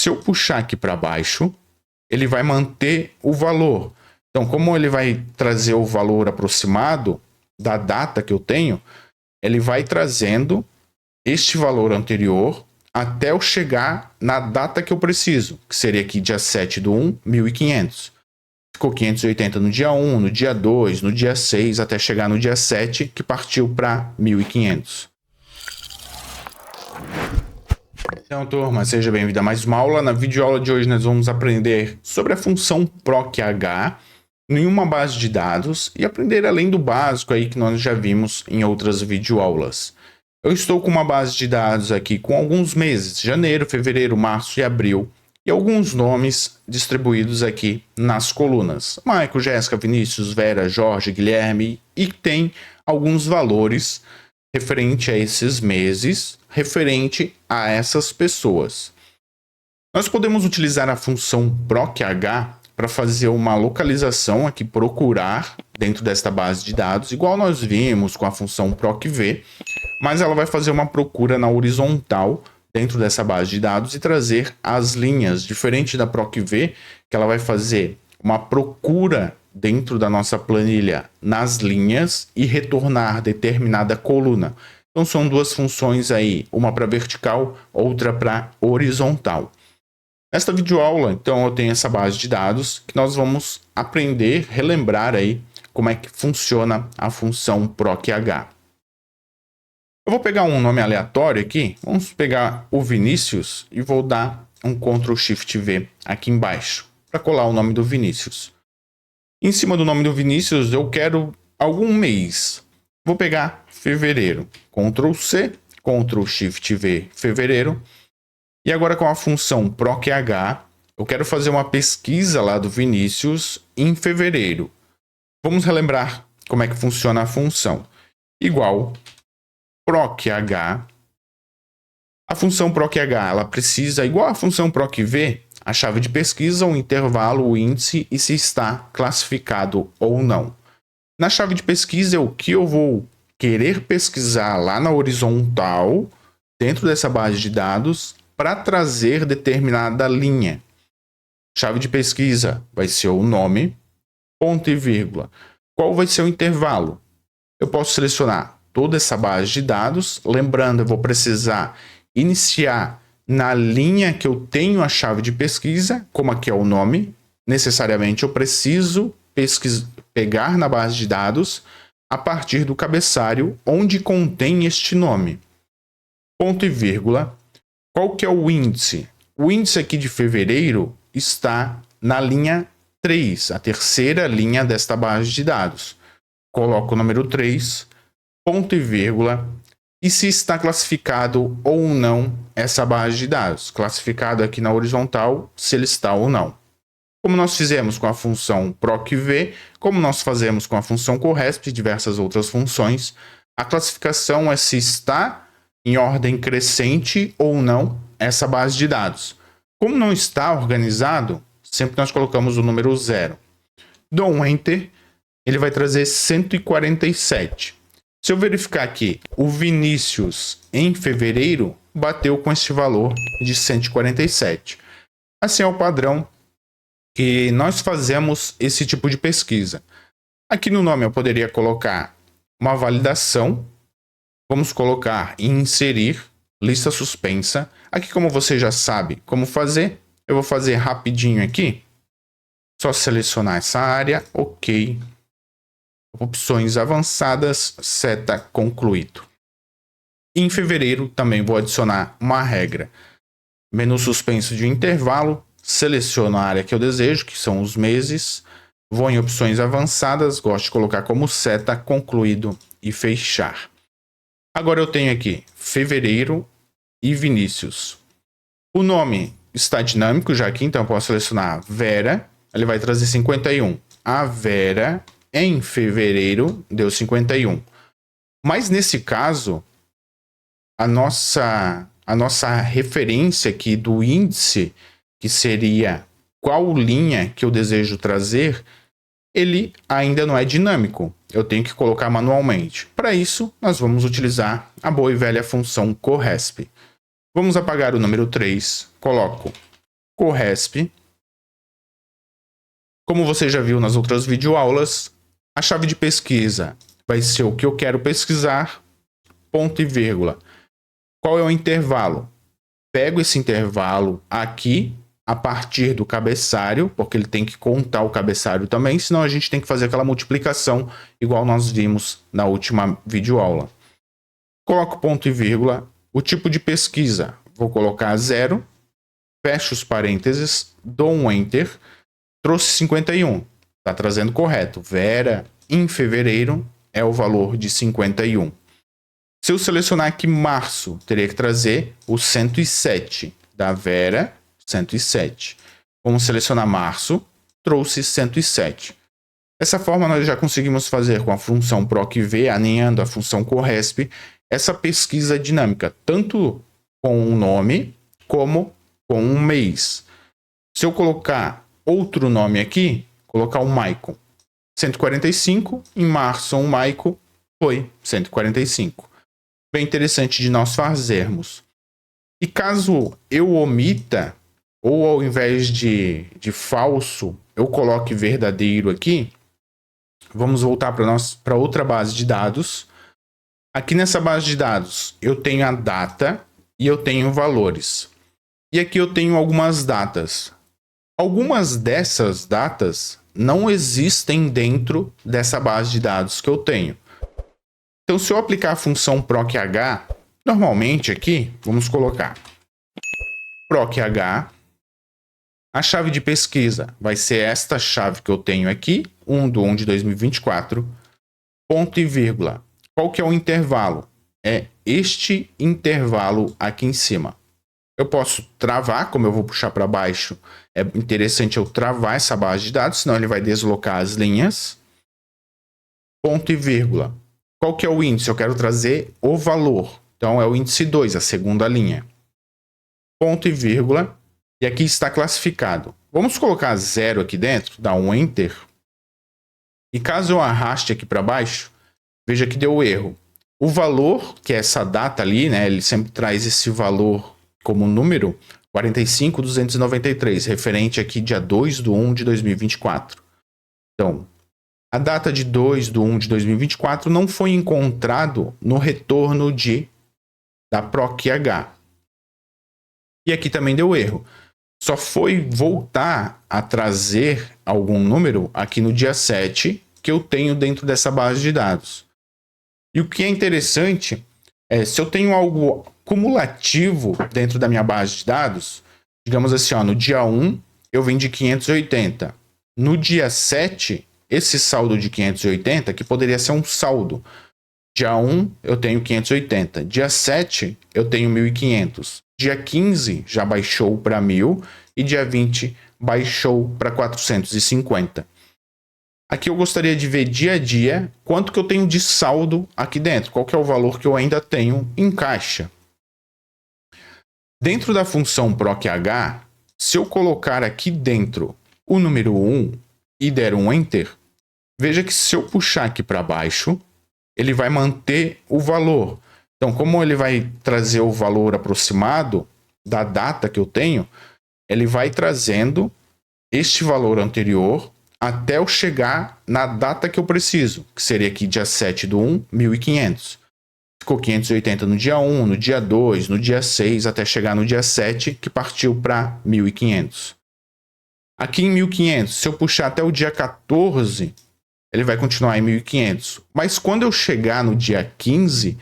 Se eu puxar aqui para baixo, ele vai manter o valor. Então, como ele vai trazer o valor aproximado da data que eu tenho, ele vai trazendo este valor anterior até eu chegar na data que eu preciso, que seria aqui dia 7/1, 1500. Ficou 580 no dia 1, no dia 2, no dia 6, até chegar no dia 7, que partiu para 1500. Então, turma, seja bem-vindo a mais uma aula. Na videoaula de hoje nós vamos aprender sobre a função proc_h em uma base de dados e aprender além do básico aí que nós já vimos em outras videoaulas. Eu estou com uma base de dados aqui com alguns meses, janeiro, fevereiro, março e abril, e alguns nomes distribuídos aqui nas colunas. Maico, Jéssica, Vinícius, Vera, Jorge, Guilherme, e tem alguns valores referente a esses meses, referente a essas pessoas. Nós podemos utilizar a função proc_h para fazer uma localização aqui, procurar dentro desta base de dados, igual nós vimos com a função proc_v, mas ela vai fazer uma procura na horizontal dentro dessa base de dados e trazer as linhas, diferente da proc_v, que ela vai fazer uma procura dentro da nossa planilha nas linhas e retornar determinada coluna. Então são duas funções aí, uma para vertical, outra para horizontal. Nesta videoaula, então, eu tenho essa base de dados que nós vamos aprender, relembrar aí como é que funciona a função proc_h. Eu vou pegar um nome aleatório aqui, vamos pegar o Vinícius e vou dar um Ctrl+Shift+V aqui embaixo, para colar o nome do Vinícius. Em cima do nome do Vinícius eu quero algum mês. Vou pegar fevereiro, Ctrl+C, Ctrl+Shift+V, fevereiro. E agora com a função proc_h, eu quero fazer uma pesquisa lá do Vinícius em fevereiro. Vamos relembrar como é que funciona a função. Igual proc_h. A função proc_h, ela precisa, igual a função proc_v, a chave de pesquisa, o intervalo, o índice e se está classificado ou não. Na chave de pesquisa é o que eu vou querer pesquisar lá na horizontal, dentro dessa base de dados, para trazer determinada linha. Chave de pesquisa vai ser o nome, ponto e vírgula. Qual vai ser o intervalo? Eu posso selecionar toda essa base de dados. Lembrando, eu vou precisar iniciar na linha que eu tenho a chave de pesquisa, como aqui é o nome. Necessariamente eu preciso pegar na base de dados a partir do cabeçalho onde contém este nome. Ponto e vírgula. Qual que é o índice? O índice aqui de fevereiro está na linha 3, a terceira linha desta base de dados. Coloco o número 3, ponto e vírgula, e se está classificado ou não essa base de dados. Classificado aqui na horizontal, se ele está ou não. Como nós fizemos com a função proc_v, como nós fazemos com a função corresp e diversas outras funções, a classificação é se está em ordem crescente ou não essa base de dados. Como não está organizado, sempre nós colocamos o número 0. Dou um Enter, ele vai trazer 147. Se eu verificar aqui, o Vinícius em fevereiro bateu com este valor de 147. Assim é o padrão que nós fazemos esse tipo de pesquisa. Aqui no nome eu poderia colocar uma validação. Vamos colocar em inserir, lista suspensa. Aqui, como você já sabe como fazer, eu vou fazer rapidinho aqui. Só selecionar essa área, ok. Opções avançadas, seta concluído. Em fevereiro também vou adicionar uma regra. Menu suspenso de intervalo, seleciono a área que eu desejo, que são os meses. Vou em opções avançadas, gosto de colocar como seta concluído e fechar. Agora eu tenho aqui fevereiro e Vinícius. O nome está dinâmico já aqui, então eu posso selecionar Vera. Ele vai trazer 51. A Vera em fevereiro deu 51. Mas nesse caso, a nossa referência aqui do índice, que seria qual linha que eu desejo trazer, ele ainda não é dinâmico. Eu tenho que colocar manualmente. Para isso, nós vamos utilizar a boa e velha função corresp. Vamos apagar o número 3. Coloco corresp. Como você já viu nas outras videoaulas, a chave de pesquisa vai ser o que eu quero pesquisar, ponto e vírgula. Qual é o intervalo? Pego esse intervalo aqui, a partir do cabeçalho, porque ele tem que contar o cabeçalho também, senão a gente tem que fazer aquela multiplicação, igual nós vimos na última videoaula. Coloco ponto e vírgula, o tipo de pesquisa, vou colocar 0, fecho os parênteses, dou um Enter, trouxe 51, está trazendo correto. Vera, em fevereiro, é o valor de 51. Se eu selecionar aqui março, teria que trazer o 107 da Vera, 107. Vamos selecionar março, trouxe 107. Dessa forma, nós já conseguimos fazer com a função procv, alinhando a função corresp, essa pesquisa dinâmica, tanto com um nome como com um mês. Se eu colocar outro nome aqui, colocar o Maicon, 145, em março o Maicon foi 145. Bem interessante de nós fazermos. E caso eu omita, ou ao invés de falso, eu coloque verdadeiro aqui, vamos voltar para outra base de dados. Aqui nessa base de dados, eu tenho a data e eu tenho valores. E aqui eu tenho algumas datas. Algumas dessas datas não existem dentro dessa base de dados que eu tenho. Então, se eu aplicar a função proc h, normalmente aqui, vamos colocar proc h, a chave de pesquisa vai ser esta chave que eu tenho aqui, 1/1 de 2024, ponto e vírgula. Qual que é o intervalo? É este intervalo aqui em cima. Eu posso travar, como eu vou puxar para baixo, é interessante eu travar essa base de dados, senão ele vai deslocar as linhas. Ponto e vírgula. Qual que é o índice? Eu quero trazer o valor. Então, é o índice 2, a segunda linha. Ponto e vírgula. E aqui está classificado. Vamos colocar 0 aqui dentro, dar um Enter. E caso eu arraste aqui para baixo, veja que deu erro. O valor, que é essa data ali, né? Ele sempre traz esse valor como número, 45.293, referente aqui dia 2/1 de 2024. Então, a data de 2/1 de 2024 não foi encontrado no retorno da proc-h. E aqui também deu erro. Só foi voltar a trazer algum número aqui no dia 7 que eu tenho dentro dessa base de dados. E o que é interessante é, se eu tenho algo cumulativo dentro da minha base de dados, digamos assim, ó, no dia 1 eu vendi 580. No dia 7, esse saldo de 580, que poderia ser um saldo. Dia 1 eu tenho 580. Dia 7 eu tenho 1.500. Dia 15 já baixou para 1.000 e dia 20 baixou para 450. Aqui eu gostaria de ver dia a dia quanto que eu tenho de saldo aqui dentro. Qual que é o valor que eu ainda tenho em caixa. Dentro da função proc-h, se eu colocar aqui dentro o número 1 e der um Enter, veja que se eu puxar aqui para baixo, ele vai manter o valor. Então, como ele vai trazer o valor aproximado da data que eu tenho, ele vai trazendo este valor anterior até eu chegar na data que eu preciso, que seria aqui dia 7/1, 1.500. Ficou 580 no dia 1, no dia 2, no dia 6, até chegar no dia 7, que partiu para 1.500. Aqui em 1.500, se eu puxar até o dia 14, ele vai continuar em 1.500. Mas quando eu chegar no dia 15,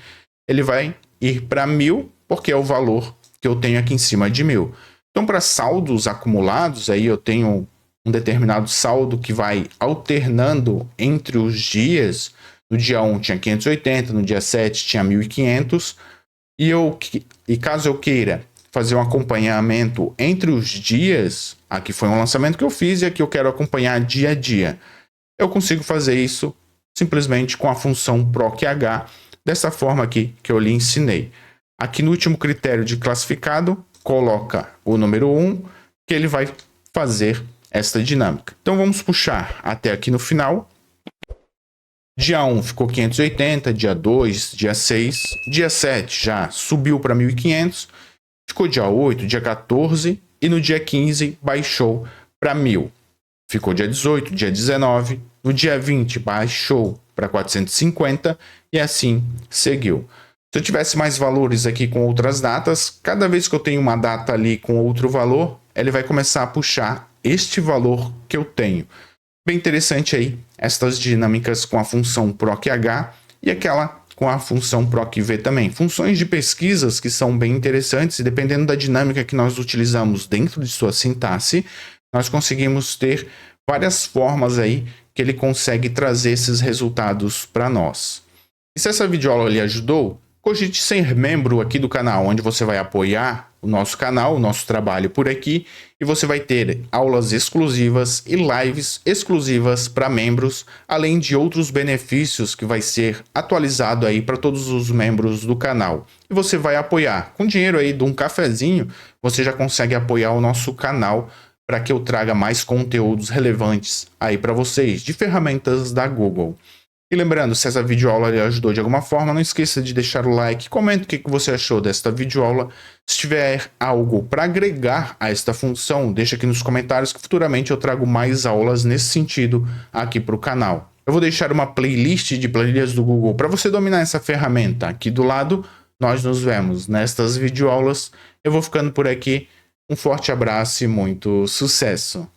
ele vai ir para 1.000, porque é o valor que eu tenho aqui em cima de 1.000. Então, para saldos acumulados, aí eu tenho um determinado saldo que vai alternando entre os dias. No dia 1 tinha 580, no dia 7 tinha 1.500. E caso eu queira fazer um acompanhamento entre os dias, aqui foi um lançamento que eu fiz e aqui eu quero acompanhar dia a dia. Eu consigo fazer isso simplesmente com a função proc-h, dessa forma aqui que eu lhe ensinei. Aqui no último critério de classificado, coloca o número 1, que ele vai fazer esta dinâmica. Então vamos puxar até aqui no final. Dia 1 ficou 580, dia 2, dia 6, dia 7 já subiu para 1.500, ficou dia 8, dia 14 e no dia 15 baixou para 1.000. Ficou dia 18, dia 19, no dia 20 baixou para 450 e assim seguiu. Se eu tivesse mais valores aqui com outras datas, cada vez que eu tenho uma data ali com outro valor, ele vai começar a puxar este valor que eu tenho. Bem interessante aí estas dinâmicas com a função PROC-H e aquela com a função PROC-V também. Funções de pesquisas que são bem interessantes e dependendo da dinâmica que nós utilizamos dentro de sua sintaxe, nós conseguimos ter várias formas aí que ele consegue trazer esses resultados para nós. E se essa videoaula lhe ajudou, cogite ser membro aqui do canal, onde você vai apoiar o nosso canal, o nosso trabalho por aqui, e você vai ter aulas exclusivas e lives exclusivas para membros, além de outros benefícios que vai ser atualizado aí para todos os membros do canal. E você vai apoiar. Com dinheiro aí de um cafezinho, você já consegue apoiar o nosso canal para que eu traga mais conteúdos relevantes aí para vocês, de ferramentas da Google. E lembrando, se essa videoaula lhe ajudou de alguma forma, não esqueça de deixar o like, comente o que você achou desta videoaula. Se tiver algo para agregar a esta função, deixa aqui nos comentários que futuramente eu trago mais aulas nesse sentido aqui para o canal. Eu vou deixar uma playlist de planilhas do Google para você dominar essa ferramenta aqui do lado. Nós nos vemos nestas videoaulas. Eu vou ficando por aqui. Um forte abraço e muito sucesso!